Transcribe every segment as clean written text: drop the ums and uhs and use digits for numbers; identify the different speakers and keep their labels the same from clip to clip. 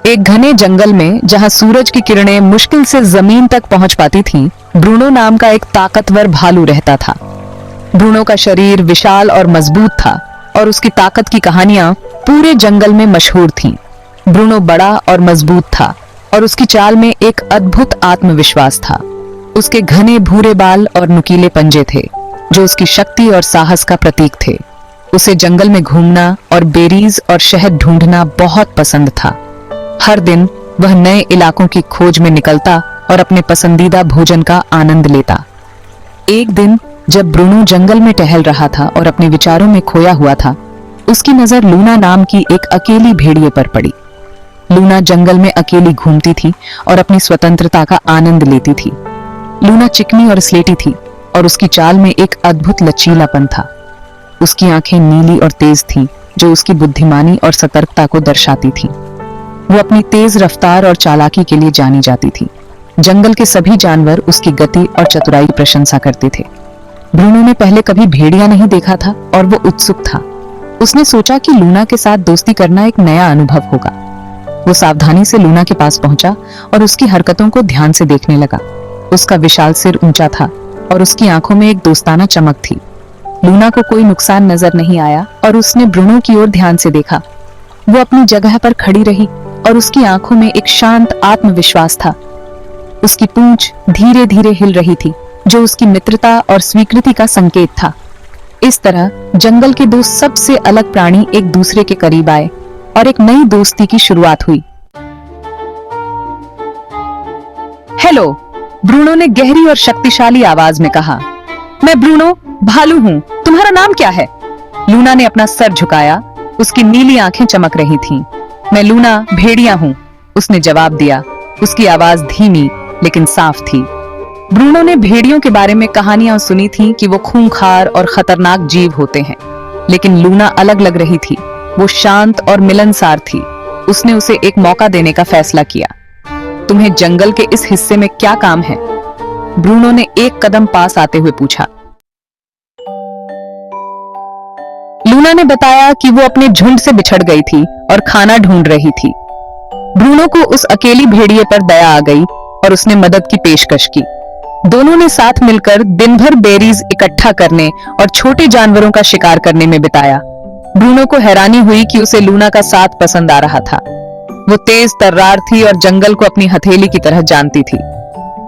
Speaker 1: एक घने जंगल में जहां सूरज की किरणें मुश्किल से जमीन तक पहुंच पाती थीं, ब्रूनो नाम का एक ताकतवर भालू रहता था। ब्रूनो का शरीर विशाल और मजबूत था और उसकी ताकत की कहानियां पूरे जंगल में मशहूर थीं। ब्रूनो बड़ा और मजबूत था और उसकी चाल में एक अद्भुत आत्मविश्वास था। उसके घने भूरे बाल और नुकीले पंजे थे जो उसकी शक्ति और साहस का प्रतीक थे। उसे जंगल में घूमना और बेरीज और शहद ढूंढना बहुत पसंद था। हर दिन वह नए इलाकों की खोज में निकलता और अपने पसंदीदा भोजन का आनंद लेता। एक दिन जब ब्रूनो जंगल में टहल रहा था और अपने विचारों में खोया हुआ था, उसकी नजर लूना नाम की एक अकेली भेड़िए पर पड़ी। लूना जंगल में अकेली घूमती थी और अपनी स्वतंत्रता का आनंद लेती थी। लूना चिकनी और स्लेटी थी और उसकी चाल में एक अद्भुत लचीलापन था। उसकी आंखें नीली और तेज थीं, जो उसकी बुद्धिमानी और सतर्कता को दर्शाती थीं। वो अपनी तेज रफ्तार और चालाकी के लिए जानी जाती थी। जंगल के सभी जानवर उसकी गति और चतुराई की प्रशंसा करते थे। ब्रूनो ने पहले कभी भेड़िया नहीं देखा था और वो उत्सुक था। उसने सोचा कि लूना के साथ दोस्ती करना एक नया अनुभव होगा। वो सावधानी से लूना के पास पहुंचा और उसकी हरकतों को ध्यान से देखने लगा। उसका विशाल सिर ऊंचा था और उसकी आंखों में एक दोस्ताना चमक थी। लूना को कोई नुकसान नजर नहीं आया और उसने ब्रूनो की ओर ध्यान से देखा। वो अपनी जगह पर खड़ी रही और उसकी आंखों में एक शांत आत्मविश्वास था। उसकी पूंछ धीरे धीरे हिल रही थी, जो उसकी मित्रता और स्वीकृति का संकेत था। इस तरह जंगल के दो सबसे अलग प्राणी एक दूसरे के करीब आए और एक नई दोस्ती की शुरुआत हुई। हेलो, ब्रूनो ने गहरी और शक्तिशाली आवाज में कहा। मैं ब्रूनो भालू हूँ, तुम्हारा नाम क्या है? लूना ने अपना सर झुकाया, उसकी नीली आंखें चमक रही थीं। मैं लूना भेड़िया हूँ, उसने जवाब दिया। उसकी आवाज धीमी लेकिन साफ थी। ब्रूनो ने भेड़ियों के बारे में कहानियां सुनी थी कि वो खूंखार और खतरनाक जीव होते हैं, लेकिन लूना अलग लग रही थी। वो शांत और मिलनसार थी। उसने उसे एक मौका देने का फैसला किया। तुम्हें जंगल के इस हिस्से में क्या काम है? ब्रूनो ने एक कदम पास आते हुए पूछा। लूना ने बताया कि वो अपने झुंड से बिछड़ गई थी और खाना ढूंढ रही थी। ब्रूनो को उस अकेली भेड़िए पर दया आ गई और उसने मदद की पेशकश की। दोनों ने साथ मिलकर दिन भर बेरीज इकट्ठा करने और छोटे जानवरों का शिकार करने में बिताया। ब्रूनो को हैरानी हुई कि उसे लूना का साथ पसंद आ रहा था। वो तेज तर्रार थी और जंगल को अपनी हथेली की तरह जानती थी।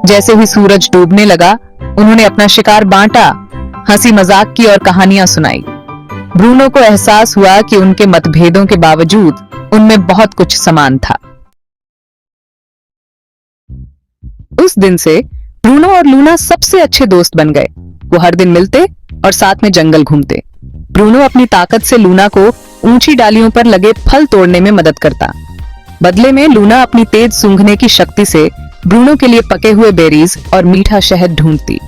Speaker 1: जैसे ही सूरज डूबने लगा, उन्होंने अपना शिकार बांटा, हंसी मजाक की और कहानियां सुनाई। ब्रूनो को एहसास हुआ कि उनके मतभेदों के बावजूद उनमें बहुत कुछ समान था। उस दिन से ब्रूनो और लूना सबसे अच्छे दोस्त बन गए। वो हर दिन मिलते और साथ में जंगल घूमते। ब्रूनो अपनी ताकत से लूना को ऊंची डालियों पर लगे फल तोड़ने में मदद करता। बदले में लूना अपनी तेज सूंघने की शक्ति से ब्रूनो के लिए पके हुए बेरीज और मीठा शहद ढूंढती।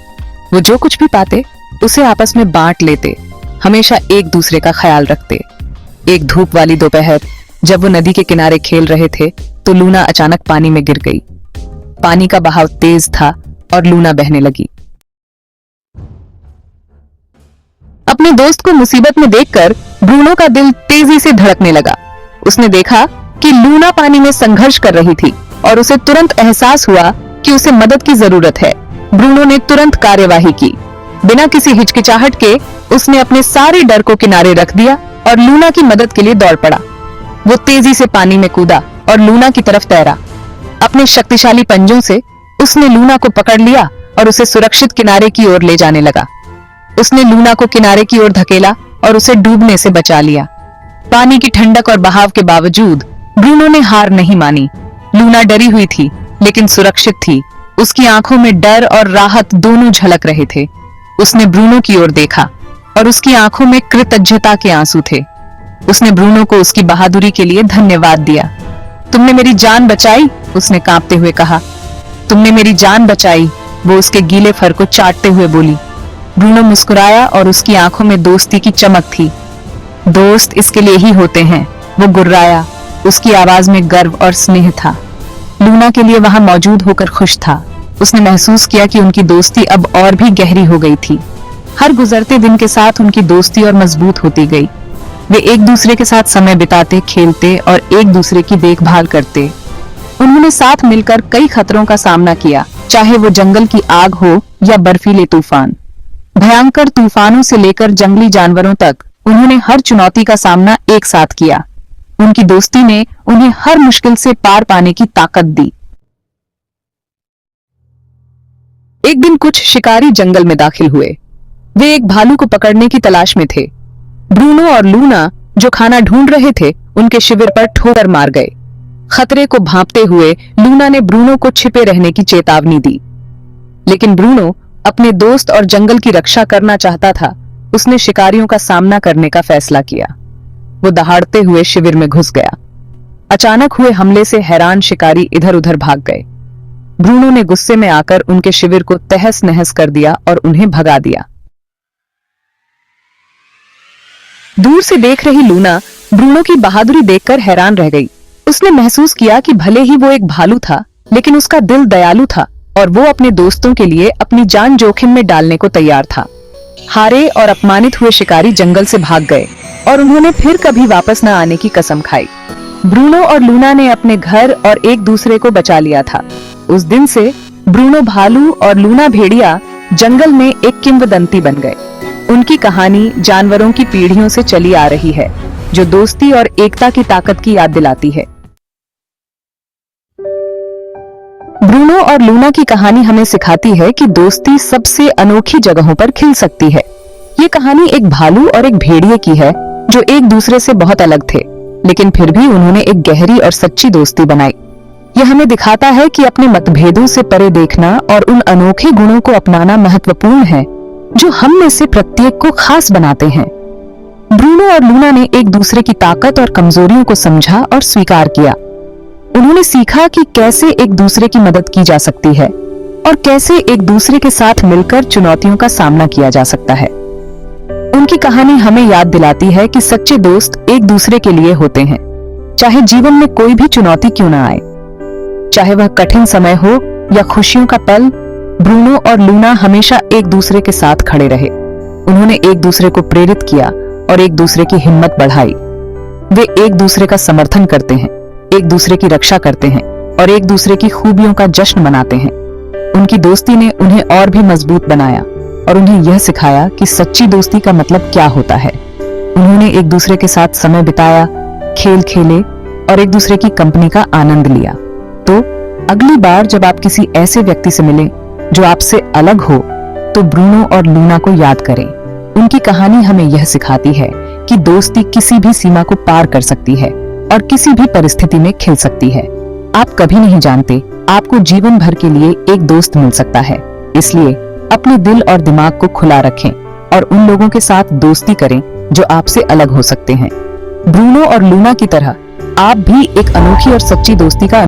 Speaker 1: वो जो कुछ भी पाते उसे आपस में बांट लेते, हमेशा एक दूसरे का ख्याल रखते। एक धूप वाली दोपहर जब वो नदी के किनारे खेल रहे थे तो लूना अचानक पानी में गिर गई। पानी का बहाव तेज था और लूना बहने लगी। अपने दोस्त को मुसीबत में देखकर ब्रूनो का दिल तेजी से धड़कने लगा। उसने देखा कि लूना पानी में संघर्ष कर रही थी और उसे तुरंत एहसास हुआ कि उसे मदद की जरूरत है। ब्रूनो ने तुरंत कार्यवाही की। बिना किसी हिचकिचाहट के उसने अपने सारे डर को किनारे रख दिया और लूना की मदद के लिए दौड़ पड़ा। वो तेजी से पानी में कूदा और लूना की तरफ तैरा। अपने शक्तिशाली पंजों से उसने लूना को पकड़ लिया और उसे सुरक्षित किनारे की ओर ले जाने लगा। उसने लूना को किनारे की ओर धकेला और उसे डूबने से बचा लिया। पानी की ठंडक और बहाव के बावजूद ब्रूनो ने हार नहीं मानी। लूना डरी हुई थी लेकिन सुरक्षित थी। उसकी आंखों में डर और राहत दोनों झलक रहे थे। उसने ब्रूनो की ओर देखा और उसकी आंखों में कृतज्ञता के आंसू थे। उसने ब्रूनो को उसकी बहादुरी के लिए धन्यवाद दिया। तुमने मेरी जान बचाई, उसने कांपते हुए कहा। तुमने मेरी जान बचाई, वो उसके गीले फर को चाटते हुए बोली। ब्रूनो मुस्कुराया और उसकी आंखों में दोस्ती की चमक थी। दोस्त इसके लिए ही होते हैं, वो गुर्राया। उसकी आवाज में गर्व और स्नेह था। लूना के लिए वहां मौजूद होकर खुश था। उसने महसूस किया कि उनकी दोस्ती अब और भी गहरी हो गई थी। हर गुजरते दिन के साथ उनकी दोस्ती और मजबूत होती गई। वे एक दूसरे के साथ समय बिताते, खेलते और एक दूसरे की देखभाल करते। उन्होंने साथ मिलकर कई खतरों का सामना किया, चाहे वो जंगल की आग हो या बर्फीले तूफान। भयंकर तूफानों से लेकर जंगली जानवरों तक उन्होंने हर चुनौती का सामना एक साथ किया। उनकी दोस्ती ने उन्हें हर मुश्किल से पार पाने की ताकत दी। एक दिन कुछ शिकारी जंगल में दाखिल हुए। वे एक भालू को पकड़ने की तलाश में थे। ब्रूनो और लूना, जो खाना ढूंढ रहे थे, उनके शिविर पर ठोकर मार गए। खतरे को भांपते हुए लूना ने ब्रूनो को छिपे रहने की चेतावनी दी, लेकिन ब्रूनो अपने दोस्त और जंगल की रक्षा करना चाहता था। उसने शिकारियों का सामना करने का फैसला किया। वो दहाड़ते हुए शिविर में घुस गया। अचानक हुए हमले से हैरान शिकारी इधर उधर भाग गए। ब्रूनो ने गुस्से में आकर उनके शिविर को तहस नहस कर दिया और उन्हें भगा दिया। दूर से देख रही लूना ब्रूनो की बहादुरी देखकर हैरान रह गई। उसने महसूस किया कि भले ही वो एक भालू था, लेकिन उसका दिल दयालु था और वो अपने दोस्तों के लिए अपनी जान जोखिम में डालने को तैयार था। हारे और अपमानित हुए शिकारी जंगल से भाग गए और उन्होंने फिर कभी वापस न आने की कसम खाई। ब्रूनो और लूना ने अपने घर और एक दूसरे को बचा लिया था। उस दिन से ब्रूनो भालू और लूना भेड़िया जंगल में एक किंवदंती बन गए। उनकी कहानी जानवरों की पीढ़ियों से चली आ रही है, जो दोस्ती और एकता की ताकत की याद दिलाती है। ब्रूनो और लूना की कहानी हमें सिखाती है कि दोस्ती सबसे अनोखी जगहों पर खिल सकती है। ये कहानी एक भालू और एक भेड़िए की है, जो एक दूसरे से बहुत अलग थे, लेकिन फिर भी उन्होंने एक गहरी और सच्ची दोस्ती बनाई। यह हमें दिखाता है कि अपने मतभेदों से परे देखना और उन अनोखे गुणों को अपनाना महत्वपूर्ण है, जो हम में से प्रत्येक को खास बनाते हैं। ब्रूनो और लूना ने एक दूसरे की ताकत और कमजोरियों को समझा और स्वीकार किया। उन्होंने सीखा कि कैसे एक दूसरे की मदद की जा सकती है और कैसे एक दूसरे के साथ मिलकर चुनौतियों का सामना किया जा सकता है। उनकी कहानी हमें याद दिलाती है कि सच्चे दोस्त एक दूसरे के लिए होते हैं, चाहे जीवन में कोई भी चुनौती क्यों ना आए, चाहे वह कठिन समय हो या खुशियों का पल। ब्रूनो और लूना हमेशा एक दूसरे के साथ खड़े रहे। उन्होंने एक दूसरे को प्रेरित किया और एक दूसरे की हिम्मत बढ़ाई। वे एक दूसरे का समर्थन करते हैं, एक दूसरे की रक्षा करते हैं और एक दूसरे की खूबियों का जश्न मनाते हैं। उनकी दोस्ती ने उन्हें और भी मजबूत बनाया और उन्हें यह सिखाया कि सच्ची दोस्ती का मतलब क्या होता है। उन्होंने एक दूसरे के साथ समय बिताया, खेल खेले और एक दूसरे की कंपनी का आनंद लिया। तो अगली बार जब आप किसी ऐसे व्यक्ति से मिलें जो आपसे अलग हो, तो ब्रूनो और लूना को याद करें। उनकी कहानी हमें यह सिखाती है कि दोस्ती किसी भी सीमा को पार कर सकती है और किसी भी परिस्थिति में खिल सकती है। आप कभी नहीं जानते, आपको जीवन भर के लिए एक दोस्त मिल सकता है। इसलिए अपने दिल और दिमाग को खुला रखें और उन लोगों के साथ दोस्ती करें जो आपसे अलग हो सकते हैं। ब्रूनो और लूना की तरह आप भी एक अनोखी और सच्ची दोस्ती का